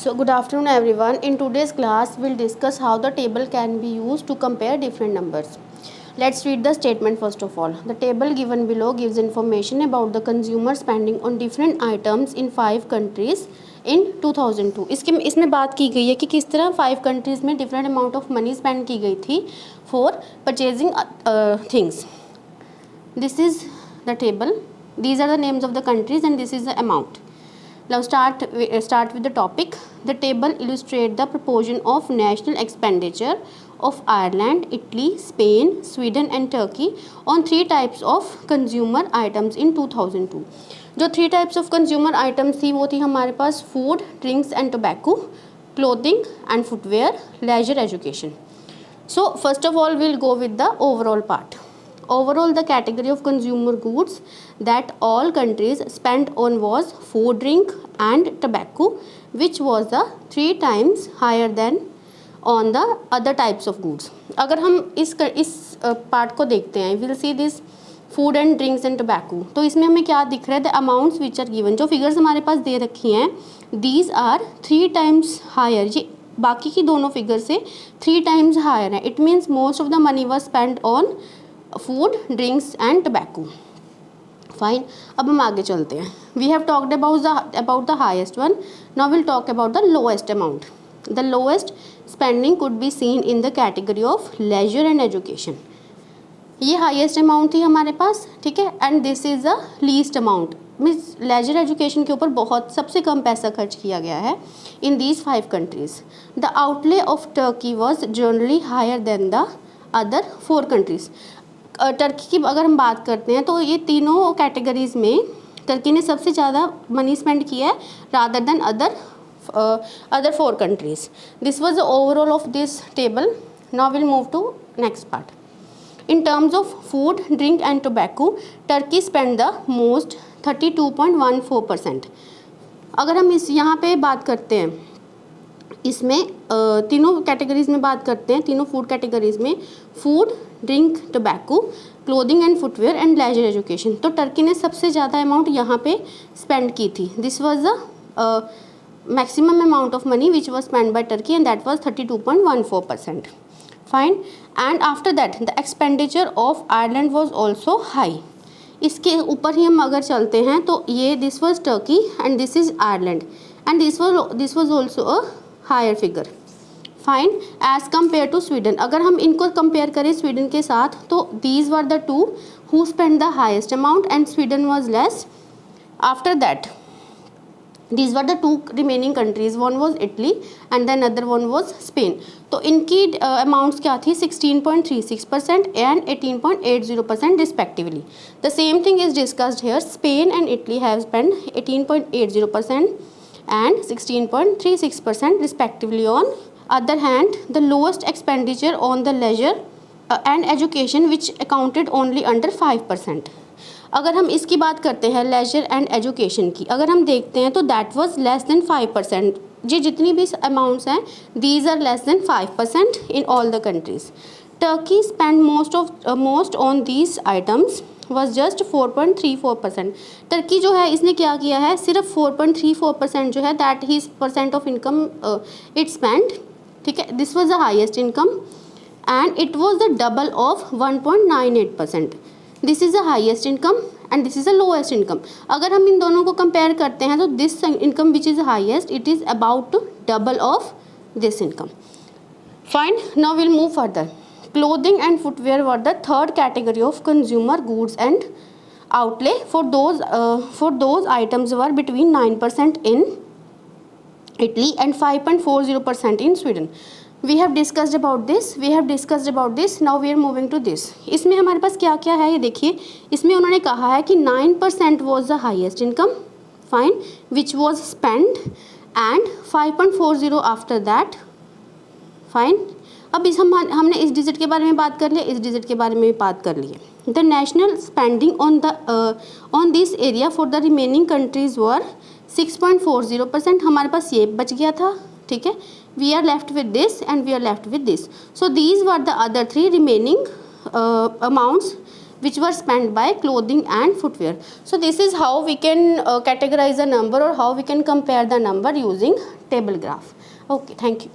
So good afternoon everyone. In today's class we'll discuss how the table can be used to compare different numbers. Let's read the statement first of all. The table given below gives information about the consumer spending on different items in 5 countries in 2002. इसमें बात की गई है कि किस तरह 5 countries में different amount of money spend की गई थी for purchasing things. This is the table. These are the names of the countries and this is the amount. Now start with the topic. The table illustrates the proportion of national expenditure of Ireland, Italy, Spain, Sweden and Turkey on 3 types of consumer items in 2002. जो 3 types of consumer items थी वो थी हमारे पास food, drinks and tobacco, clothing and footwear, leisure, education. So first of all we'll go with the overall part. Overall, the category of consumer goods that all countries spent on was food, drink and tobacco, which was the 3 times higher than on the other types of goods. अगर हम इस part को देखते हैं, we'll see this food and drinks and tobacco. तो इसमें हमें क्या दिख रहा है? The amounts which are given, जो फिगर्स हमारे पास दे रखी हैं, these are 3 times higher. ये बाकी की दोनों फिगर से 3 times higher है. It means most of the money was spent on food, drinks and tobacco. Fine. अब हम आगे चलते हैं. We have talked about the highest one. Now we'll talk about the lowest amount. The lowest spending could be seen in the category of leisure and education. ये highest amount थी हमारे पास, ठीक है. And this is the least amount. Means leisure education के ऊपर बहुत सबसे कम पैसा खर्च किया गया है in these 5 countries. The outlay of Turkey was generally higher than the other 4 countries. Turkey की अगर हम बात करते हैं तो ये तीनों कैटेगरीज़ में टर्की ने सबसे ज़्यादा मनी स्पेंड किया है rather than other 4 countries. This was the overall of this table. Now will move to next part. In terms of food, drink and tobacco, Turkey spend the most 32.14%. अगर हम इस यहाँ पे बात करते हैं, इसमें तीनों कैटेगरीज़ में बात करते हैं, तीनों फूड कैटेगरीज़ में food, drink, tobacco, clothing and footwear and leisure education. तो टर्की ने सबसे ज़्यादा अमाउंट यहाँ पे स्पेंड की थी. This was the maximum amount of money which was spend by Turkey and that was 32.14%. Fine. And after that the expenditure of Ireland was also high. इसके ऊपर ही हम अगर चलते हैं तो ये this was Turkey and this is Ireland and this was also a higher figure. Fine. As compare to Sweden, अगर हम इनको कंपेयर करें स्वीडन के साथ तो these were the 2 who spend the highest amount and Sweden was less. After that these were the 2 remaining countries. One was Italy and then another one was Spain. तो इनकी amounts क्या थी? 16.36% and 18.80% respectively. The same thing is discussed here. Spain and Italy have spent 18.80% and 16.36% respectively. On other hand, the lowest expenditure on the leisure and education which accounted only under 5%. अगर हम इसकी बात करते हैं ledger and education की, अगर हम देखते हैं तो दैट वाज लेस देन 5%. ये जितनी भी अमाउंट्स हैं these are less than 5% in all the countries. Turkey spend most on these items was just 4.34%. टर्की जो है इसने क्या किया है, सिर्फ 4.34% जो है दैट ही percent of income it spend, ठीक है. This was the highest income and it was the double of 1.98%. This is the highest income and this is the lowest income. अगर हम इन दोनों को कंपेयर करते हैं तो this income which is highest it is about two double of this income. Fine. Now will move further. Clothing and footwear were the third category of consumer goods and outlay for those items were between 9% in Italy and 5.40% in Sweden. We have discussed about this. Now we are moving to this. इसमें हमारे पास क्या क्या है ये देखिए. इसमें उन्होंने कहा है कि 9% was the highest income, fine, which was spent and 5.40 after that, fine. अब हमने इस डिजिट के बारे में बात कर लिया, इस डिजिट के बारे में भी बात कर लिए. The national spending on this area for the remaining countries वर 6.40%. हमारे पास ये बच गया था, ठीक है. We are left with this and we are left with this. So these were the other 3 remaining amounts which were spent by clothing and footwear. So this is how we can categorize a number, or how we can compare the number using table graph. Okay, thank you.